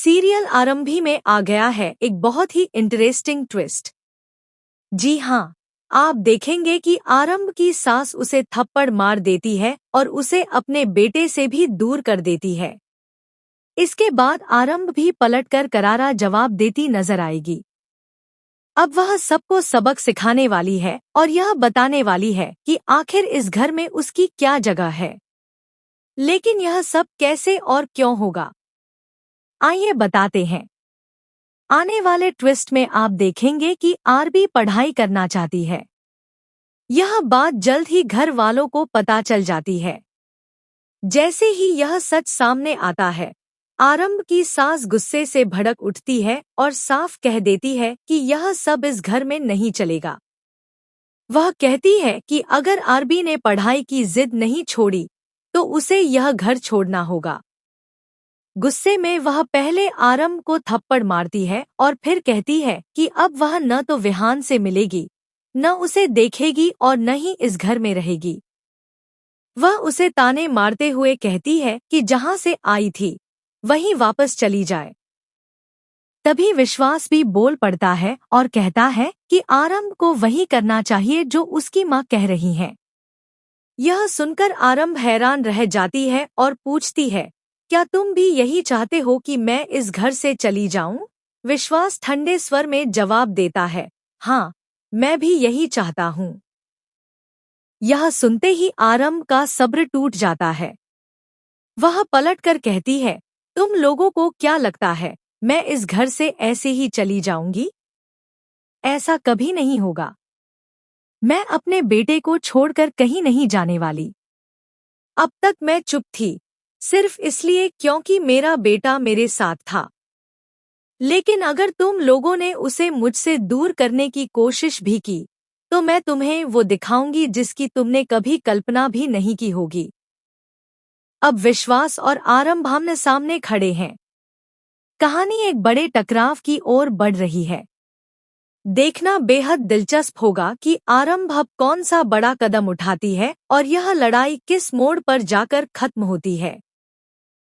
Serial आरंभी में आ गया है एक बहुत ही इंटरेस्टिंग ट्विस्ट। जी हाँ, आप देखेंगे कि आरंभ की सास उसे थप्पड़ मार देती है और उसे अपने बेटे से भी दूर कर देती है। इसके बाद आरंभ भी पलटकर करारा जवाब देती नजर आएगी। अब वह सबको सबक सिखाने वाली है और यह बताने वाली है कि आखिर इस घर में उसकी क्या जगह है। लेकिन यह सब कैसे और क्यों होगा, आइए बताते हैं। आने वाले ट्विस्ट में आप देखेंगे कि आरबी पढ़ाई करना चाहती है। यह बात जल्द ही घर वालों को पता चल जाती है। जैसे ही यह सच सामने आता है, आरंभ की सास गुस्से से भड़क उठती है और साफ कह देती है कि यह सब इस घर में नहीं चलेगा। वह कहती है कि अगर आरबी ने पढ़ाई की जिद नहीं छोड़ी तो उसे यह घर छोड़ना होगा। गुस्से में वह पहले आरंभ को थप्पड़ मारती है और फिर कहती है कि अब वह न तो विहान से मिलेगी, न उसे देखेगी और न ही इस घर में रहेगी। वह उसे ताने मारते हुए कहती है कि जहां से आई थी वहीं वापस चली जाए। तभी विश्वास भी बोल पड़ता है और कहता है कि आरंभ को वही करना चाहिए जो उसकी माँ कह रही है। यह सुनकर आरंभ हैरान रह जाती है और पूछती है, क्या तुम भी यही चाहते हो कि मैं इस घर से चली जाऊं? विश्वास ठंडे स्वर में जवाब देता है, हाँ, मैं भी यही चाहता हूं। यह सुनते ही आरंभ का सब्र टूट जाता है। वह पलटकर कहती है, तुम लोगों को क्या लगता है मैं इस घर से ऐसे ही चली जाऊंगी? ऐसा कभी नहीं होगा। मैं अपने बेटे को छोड़कर कहीं नहीं जाने वाली। अब तक मैं चुप थी, सिर्फ इसलिए क्योंकि मेरा बेटा मेरे साथ था। लेकिन अगर तुम लोगों ने उसे मुझसे दूर करने की कोशिश भी की, तो मैं तुम्हें वो दिखाऊंगी जिसकी तुमने कभी कल्पना भी नहीं की होगी। अब विश्वास और आरंभ आमने सामने खड़े हैं। कहानी एक बड़े टकराव की ओर बढ़ रही है। देखना बेहद दिलचस्प होगा कि आरंभ अब कौन सा बड़ा कदम उठाती है और यह लड़ाई किस मोड़ पर जाकर खत्म होती है।